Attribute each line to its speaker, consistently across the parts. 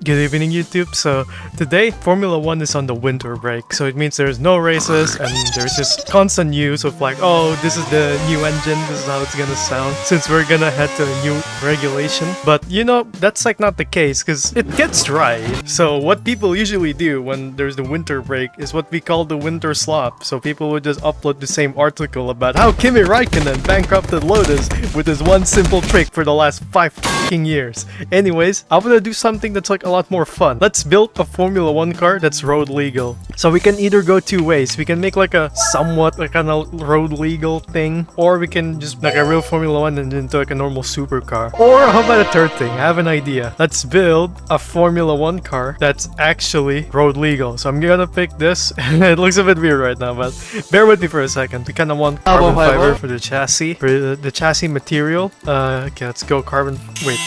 Speaker 1: Good evening, YouTube. So today Formula 1 is on the winter break, so it means there's no races and there's just constant news of like, oh, this is the new engine, this is how it's gonna sound, since we're gonna head to a new regulation. But you know, that's like not the case because it gets dry. So what people usually do when there's the winter break is what we call the winter slop. So people would just upload the same article about how Kimi Raikkonen bankrupted Lotus with this one simple trick for the last 5 fucking years. Anyways, I'm gonna do something that's like a lot more fun. Let's build a Formula 1 car that's road legal. So we can either go two ways. We can make like a somewhat like kind of road legal thing, or we can just like a real Formula 1 and into like a normal supercar. Or how about a third thing? I have an idea. Let's build a Formula 1 car that's actually road legal. So I'm gonna pick this. It looks a bit weird right now, but bear with me for a second. We kind of want carbon fiber for the chassis, for the chassis material. Okay, let's go carbon. Wait,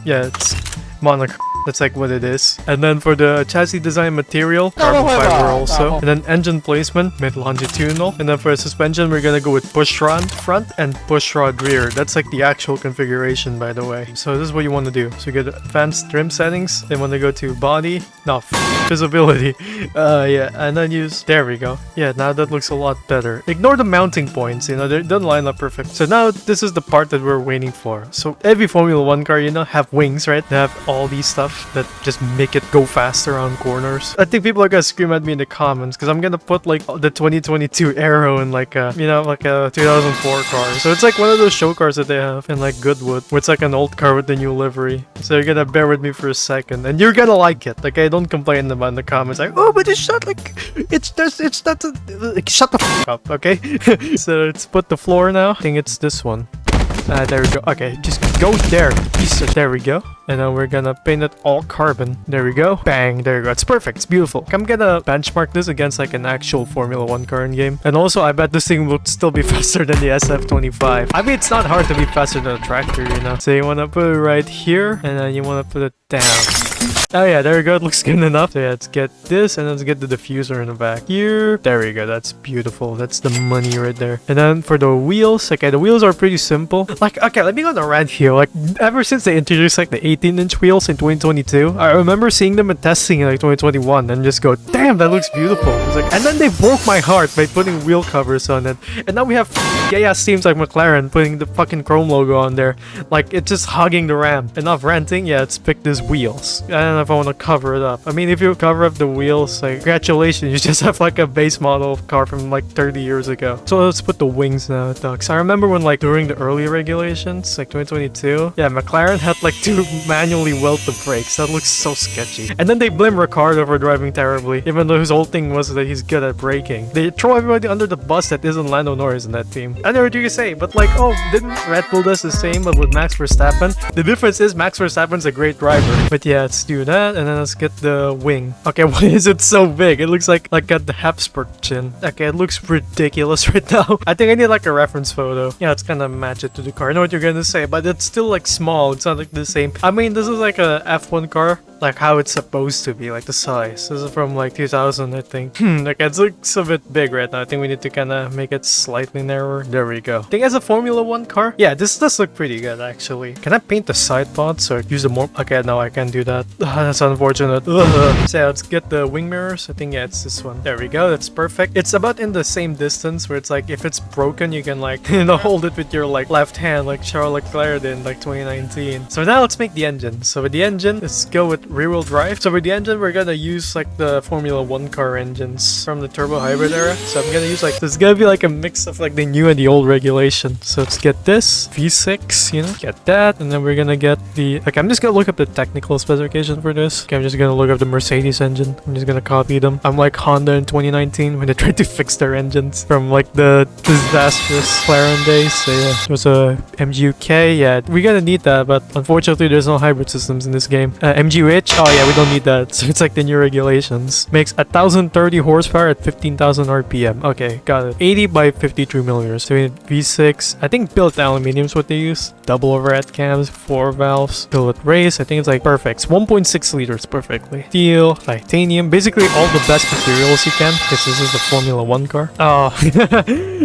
Speaker 1: yeah, it's monoc. That's like what it is. And then for the chassis design material, carbon fiber also. And then engine placement, mid longitudinal. And then for the suspension, we're gonna go with push rod front and push rod rear. That's like the actual configuration, by the way. So this is what you want to do. So you get advanced trim settings. Then when they go to body, no, visibility. Yeah, and then use, there we go. Yeah, now that looks a lot better. Ignore the mounting points, you know, they don't line up perfect. So now this is the part that we're waiting for. So every Formula 1 car, you know, have wings, right? They have all these stuff that just make it go faster on corners. I think people are gonna scream at me in the comments because I'm gonna put like the 2022 Aero in like a, you know, like a 2004 car. So it's like one of those show cars that they have in like Goodwood, where it's like an old car with the new livery. So you're gonna bear with me for a second and you're gonna like it. Okay, don't complain about in the comments like, oh, but it's not like, it's not like, shut the f up, okay? So let's put the floor now. I think it's this one. There we go. Okay, just go there. There we go. And then we're gonna paint it all carbon. There we go. Bang. There we go. It's perfect. It's beautiful. I'm gonna benchmark this against like an actual Formula 1 car in game. And also, I bet this thing will still be faster than the SF25. I mean, it's not hard to be faster than a tractor, you know? So you wanna put it right here. And then you wanna put it down. Oh yeah, there we go. It looks good enough. So yeah, let's get this and let's get the diffuser in the back here. There we go. That's beautiful. That's the money right there. And then for the wheels, okay, the wheels are pretty simple. Like, okay, let me go on a rant here. Like, ever since they introduced like the 18-inch wheels in 2022, I remember seeing them in testing in like 2021 and just go, damn, that looks beautiful. It's like, and then they broke my heart by putting wheel covers on it. And now we have gay-ass teams like McLaren putting the fucking chrome logo on there. Like, it's just hugging the ramp. Enough ranting. Yeah, let's pick these wheels. I don't know if I want to cover it up. I mean, if you cover up the wheels, like, congratulations, you just have like a base model car from like 30 years ago. So let's put the wings now, ducks. I remember when like during the early regulations, like 2022, yeah, McLaren had like to manually weld the brakes. That looks so sketchy. And then they blame Ricciardo for driving terribly, even though his whole thing was that he's good at braking. They throw everybody under the bus that isn't Lando Norris in that team. I never do you say, but like, oh, didn't Red Bull does the same, but with Max Verstappen? The difference is Max Verstappen's a great driver. But yeah, let's do that. And then let's get the wing. Okay, why is it so big? It looks like got the Habsburg chin. Okay, it looks ridiculous right now. I think I need like a reference photo. Yeah, let's kind of match it to the car. I know what you're gonna say, but it's still like small. It's not like the same. I mean, this is like a F1 car, like how it's supposed to be, like the size. This is from like 2000, I think. Like it looks a bit big right now. I think we need to kind of make it slightly narrower. There we go. I think as a Formula 1 car, yeah, this does look pretty good actually. Can I paint the side pods or use the more? Okay, no, I can't do that. That's unfortunate. So let's get the wing mirrors. I think yeah, it's this one. There we go. That's perfect. It's about in the same distance where it's like if it's broken, you can like, you know, hold it with your like left hand, like Charles Leclerc did in like 2019. So now let's make the engine. So with the engine, let's go with rear-wheel drive. So with the engine, we're gonna use like the Formula 1 car engines from the turbo hybrid era. So I'm gonna use like, this is gonna be like a mix of like the new and the old regulation. So let's get this V6, you know, get that, and then we're gonna get the, like, I'm just gonna look up the technical specification for this. Okay, I'm just gonna look up the Mercedes engine. I'm just gonna copy them. I'm like Honda in 2019 when they tried to fix their engines from like the disastrous McLaren days. So yeah, there's a MGUK. Yeah, we're gonna need that, but unfortunately there's no hybrid systems in this game. MGUH, oh yeah, we don't need that. So it's like the new regulations. Makes 1030 horsepower at 15,000 RPM. Okay, got it. 80 by 53 millimeters. So we need V6. I think built aluminium is what they use. Double overhead cams, 4 valves. Billet race. I think it's like perfect. It's 1.6 liters perfectly. Steel, titanium, basically all the best materials you can, because this is the Formula 1 car. Oh,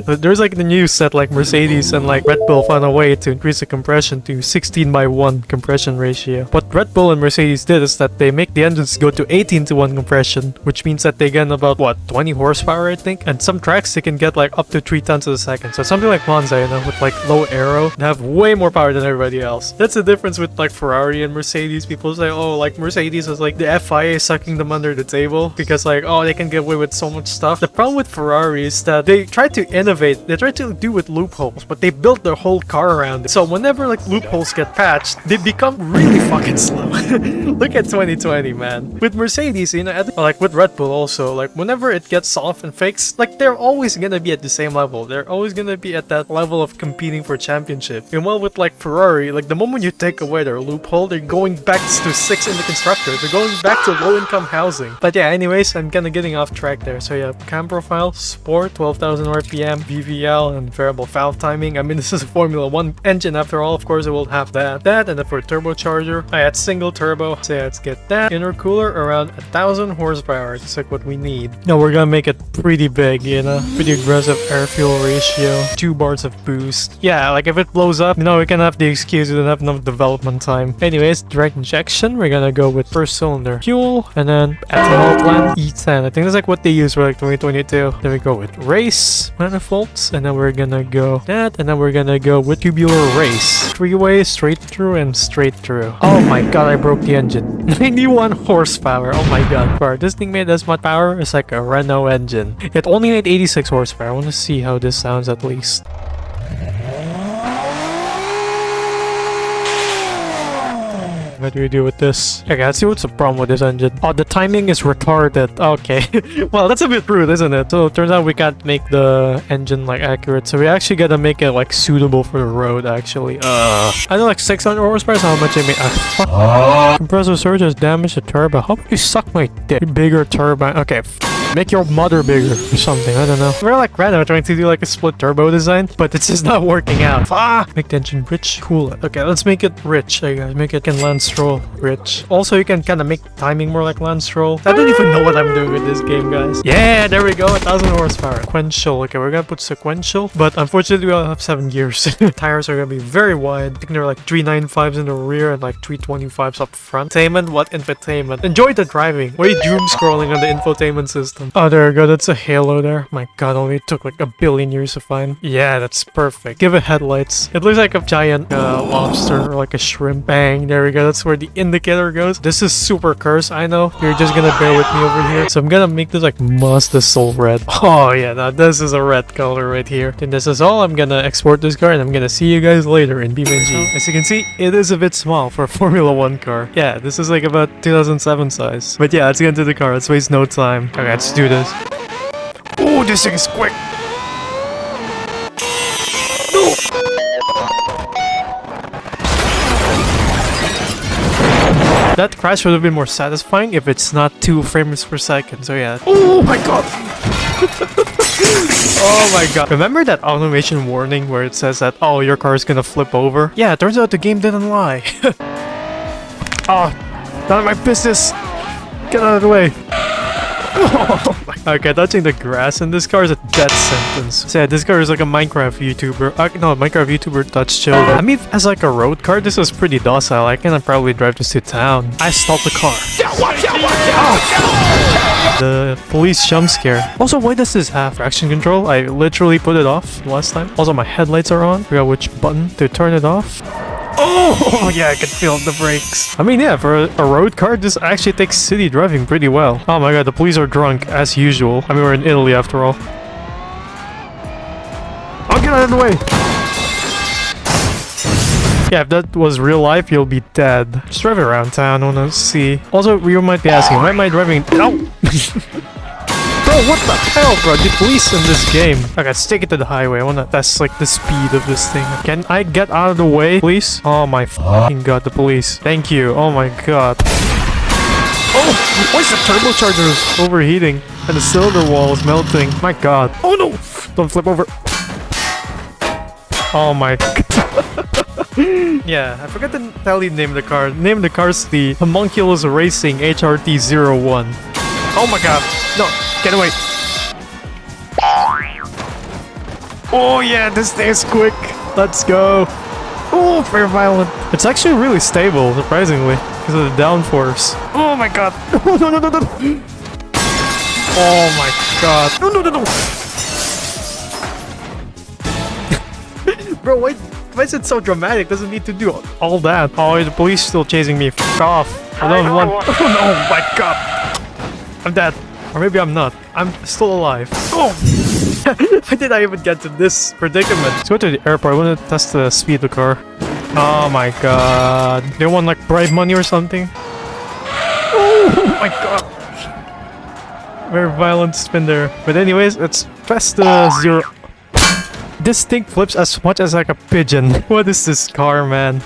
Speaker 1: there's like the news that like Mercedes and like Red Bull found a way to increase the compression to 16:1 compression ratio. What Red Bull and Mercedes did it is that they make the engines go to 18:1 compression, which means that they get about, what, 20 horsepower, I think? And some tracks, they can get like up to 3 tons a second. So something like Monza, you know, with like low aero, they have way more power than everybody else. That's the difference with like Ferrari and Mercedes. People say, oh, like Mercedes is like the FIA sucking them under the table because like, oh, they can get away with so much stuff. The problem with Ferrari is that they try to innovate. They try to do with loopholes, but they built their whole car around it. So whenever like loopholes get patched, they become really fucking slow. Look at 2020, man. With Mercedes, you know, like with Red Bull also, like whenever it gets soft and fixed, like they're always gonna be at the same level. They're always gonna be at that level of competing for championship. And while with like Ferrari, like the moment you take away their loophole, they're going back to 6 in the constructor. They're going back to low-income housing. But yeah, anyways, I'm kinda getting off track there. So yeah, cam profile, sport, 12,000 RPM, VVL, and variable valve timing. I mean, this is a Formula 1 engine after all. Of course, it will have that. And then for turbocharger, I had single turbo. So yeah, let's get that. Intercooler around 1,000 horsepower. It's like what we need. Now we're gonna make it pretty big, you know, pretty aggressive air-fuel ratio, 2 bars of boost. Yeah, like if it blows up, you know, we can have the excuse we don't have enough development time. Anyways, direct injection, we're gonna go with first cylinder fuel, and then ethanol plant E10. I think that's like what they use for like 2022. Then we go with race manifolds, and then we're gonna go that, and then we're gonna go with tubular race. 3-way, straight through, and straight through. Oh my god, I broke the engine. 91 horsepower. Oh my god. Bro, this thing made as much power as like a Renault engine. It only made 86 horsepower. I want to see how this sounds at least. What do we do with this? Okay, let's see what's the problem with this engine. Oh, the timing is retarded. Okay. Well, that's a bit rude, isn't it? So it turns out we can't make the engine like accurate. So we actually gotta make it like suitable for the road, actually. I know like 600 horsepower is how much I made. Compressor surge has damaged the turbo. How about you suck my dick? Bigger turbine. Okay. Make your mother bigger or something, I don't know. We're like Renault trying to do like a split turbo design, but it's just not working out. Make the engine rich, cool it. Okay, let's make it rich, hey guys. Make it can Lance Stroll rich. Also, you can kind of make timing more like Lance Stroll. I don't even know what I'm doing with this game, guys. Yeah, there we go, 1,000 horsepower. Sequential, okay, we're gonna put sequential, but unfortunately we only have 7 gears. Tires are gonna be very wide. I think they're like 395s in the rear and like 325s up front. Infotainment, what infotainment? Enjoy the driving. Why are you doom scrolling on the infotainment system? Oh, there we go. That's a halo there. My god, only took like 1 billion years to find. Yeah, that's perfect. Give it headlights. It looks like a giant lobster or like a shrimp. Bang, there we go. That's where the indicator goes. This is super cursed, I know. You're just gonna bear with me over here. So I'm gonna make this like Mazda Soul Red. Oh yeah, now this is a red color right here. And this is all. I'm gonna export this car and I'm gonna see you guys later in BeamNG. As you can see, it is a bit small for a Formula 1 car. Yeah, this is like about 2007 size. But yeah, let's get into the car. Let's waste no time. Okay, let's do this. Oh, this thing is quick. No. That crash would have been more satisfying if it's not 2 frames per second. So yeah. Oh my god. Oh my god. Remember that automation warning where it says that, oh, your car is gonna flip over? Yeah, it turns out the game didn't lie. Oh, none of my business. Get out of the way. Okay, touching the grass in this car is a death sentence. So yeah, this car is like a Minecraft YouTuber. No, Minecraft YouTuber touched children. I mean, as like a road car, this was pretty docile. I can probably drive this to town. I stopped the car. The police jump scare. Also, why does this have traction control? I literally put it off last time. Also, my headlights are on. I forgot which button to turn it off. Oh yeah, I can feel the brakes. I mean, yeah, for a road car, this actually takes city driving pretty well. Oh my god, the police are drunk as usual. I mean, we're in Italy after all. I'll get out of the way. Yeah, if that was real life, you'll be dead. Just drive around town, I wanna see. Also, you might be asking, why am I driving? Ow! Bro, what the hell, bro? The police in this game. Okay, let's take it to the highway. I wanna test like the speed of this thing. Can I get out of the way, please? Oh my fucking god, the police. Thank you. Oh my god. Oh, why is the turbocharger overheating? And the cylinder wall is melting. My god. Oh no! Don't flip over. Oh my god. Yeah, I forgot to tell you the name of the car. The name of the car is the Homunculus Racing HRT01. Oh my god. No, get away. Oh yeah, this thing is quick. Let's go. Oh, very violent. It's actually really stable, surprisingly, because of the downforce. Oh my god. No, no, no, no, no. Oh my god. No, no, no, no. Bro, why is it so dramatic? Doesn't need to do all that. Oh, the police still chasing me. F off. I don't want. Oh no, my god. I'm dead. Or maybe I'm not. I'm still alive. Oh! How did I even get to this predicament? Let's go to the airport. I want to test the speed of the car. Oh my god. They want like bribe money or something? Oh my god. Very violent spin there. But anyways, let's press the 0. This thing flips as much as like a pigeon. What is this car, man?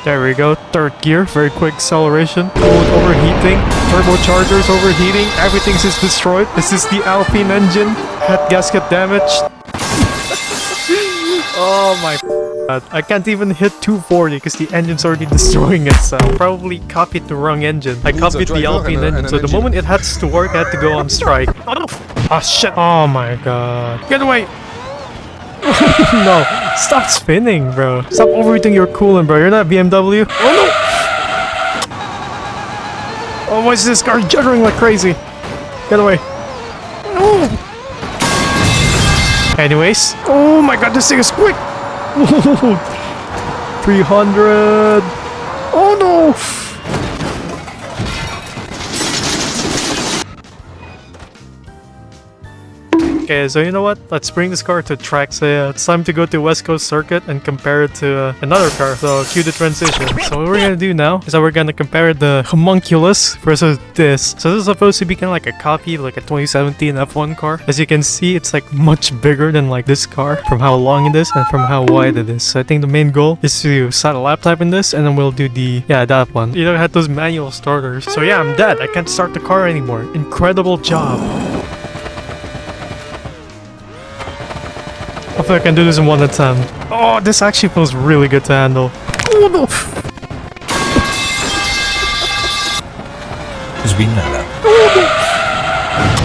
Speaker 1: There we go. Third gear. Very quick acceleration. Mode overheating. Turbochargers overheating. Everything is destroyed. This is the Alpine engine. Head gasket damaged. Oh my god. I can't even hit 240 because the engine's already destroying itself. Probably copied the wrong engine. I copied the Alpine engine, so the moment it has to work, I had to go on strike. Oh shit. Oh my god. Get away. No. Stop spinning, bro. Stop overheating your coolant, bro. You're not BMW. Oh no. Oh, why is this car juddering like crazy? Get away. No. Anyways. Oh my god, this thing is quick. 300. Oh no. Okay, so you know what? Let's bring this car to track. So yeah, it's time to go to West Coast Circuit and compare it to another car. So cue the transition. So what we're gonna do now is that we're gonna compare the homunculus versus this. So this is supposed to be kind of like a copy of like a 2017 F1 car. As you can see, it's like much bigger than like this car from how long it is and from how wide it is. So I think the main goal is to set a lap type in this and then we'll do the, yeah, that one. You know, it had those manual starters. So yeah, I'm dead. I can't start the car anymore. Incredible job. Hopefully I can do this in one attempt. Oh, this actually feels really good to handle. Oh no!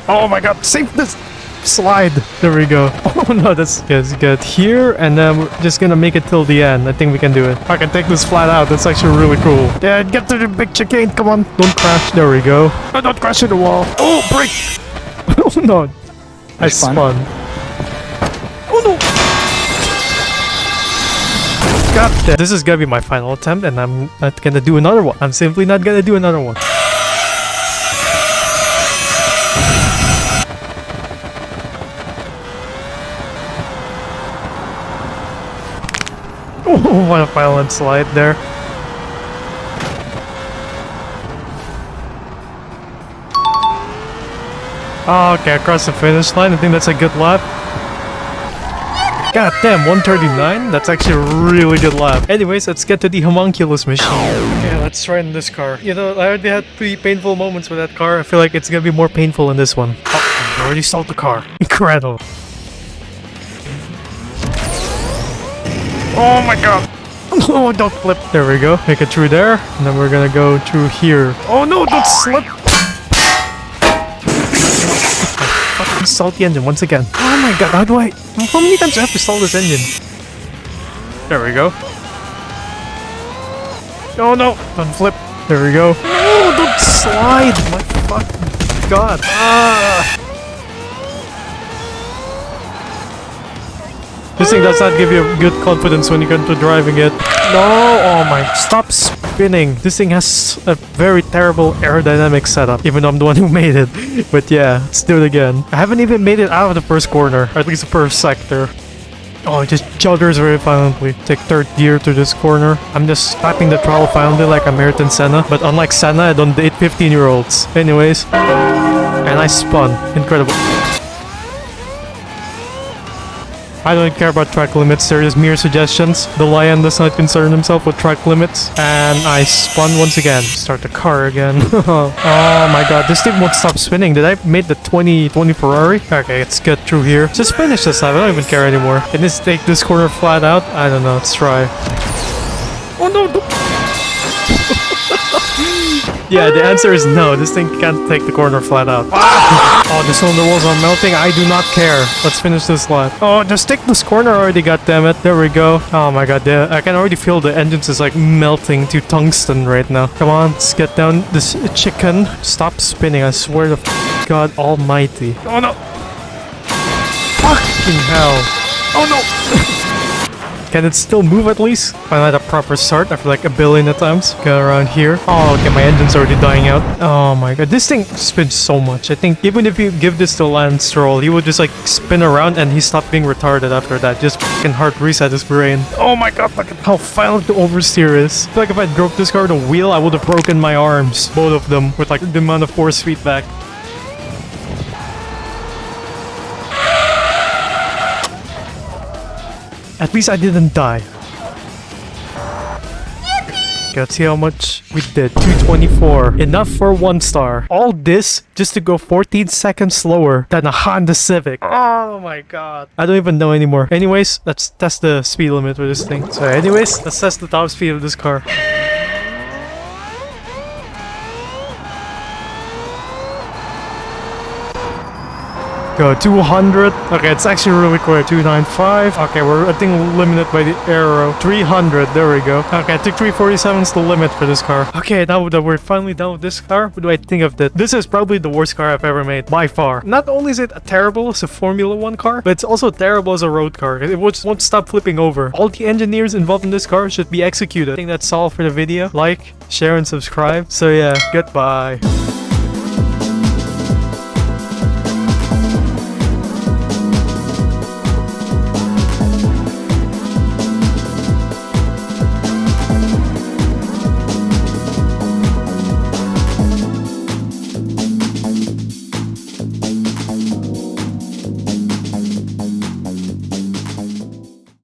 Speaker 1: Oh my god, save this slide! There we go. Oh no, that's good. Here, and then we're just gonna make it till the end. I think we can do it. I can take this flat out. That's actually really cool. Yeah, get to the big chicane. Come on. Don't crash. There we go. Oh, don't crash into the wall. Oh, brake! Oh no. I spun. Oh no! God damn. This is gonna be my final attempt and I'm not gonna do another one. I'm simply not gonna do another one. Oh, what a violent slide there. Oh, okay, across the finish line. I think that's a good lap. God damn, 139? That's actually a really good lap. Anyways, let's get to the homunculus machine. Okay, let's try in this car. You know, I already had pretty painful moments with that car. I feel like it's gonna be more painful in this one. Oh, I already stalled the car. Incredible. Oh my god. Oh, don't flip. There we go. Make it through there. And then we're gonna go through here. Oh no, don't slip. Stall the engine once again. Oh my god, how many times do I have to stall this engine? There we go. Oh no, don't flip. There we go. No, don't slide. My fucking god. Ah. This thing does not give you good confidence when you get into driving it. No, oh my, stop spinning. This thing has a very terrible aerodynamic setup, even though I'm the one who made it. But yeah, let's do it again. I haven't even made it out of the first corner, or at least the first sector. Oh, it just judders very violently. Take third gear to this corner. I'm just tapping the throttle violently like I'm Ayrton Senna. But unlike Senna, I don't date 15-year-olds. Anyways, and I spun. Incredible. I don't care about track limits, they're just mere suggestions. The lion does not concern himself with track limits. And I spun once again. Start the car again. Oh my god, this thing won't stop spinning. Did I make the 2020 Ferrari? Okay, let's get through here. Just finish this lap, I don't even care anymore. Can this take this corner flat out? I don't know, let's try. Oh no! Yeah, the answer is no. This thing can't take the corner flat out. Oh, the cylinder walls are melting. I do not care. Let's finish this lap. Oh, just take this corner already, goddammit. There we go. Oh my god, I can already feel the engines is like melting to tungsten right now. Come on, let's get down this chicken. Stop spinning, I swear to God almighty. Oh no! Fucking hell. Oh no! Can it still move at least? Finally had a proper start after like a billion attempts. Get around here. Oh, okay, my engine's already dying out. Oh my god, this thing spins so much. I think even if you give this to Lance Stroll, he would just like spin around and he stopped being retarded after that. Just fucking hard reset his brain. Oh my god, look at how violent the oversteer is. I feel like if I drove this car with a wheel, I would have broken my arms. Both of them with like the amount of force feedback. At least I didn't die. Okay, let's see how much we did. 224. Enough for 1 star. All this just to go 14 seconds slower than a Honda Civic. Oh my god. I don't even know anymore. Anyways, let's test the speed limit for this thing. So anyways, let's test the top speed of this car. Go 200. Okay, it's actually really quick. 295. Okay, we're I think limited by the arrow. 300. There we go. Okay, I think 347 is the limit for this car. Okay, now that we're finally done with this car, what do I think of this? This is probably the worst car I've ever made by far. Not only is it terrible as a Formula 1 car, but it's also terrible as a road car. It won't stop flipping over. All the engineers involved in this car should be executed. I think that's all for the video. Like, share, and subscribe. So yeah, goodbye.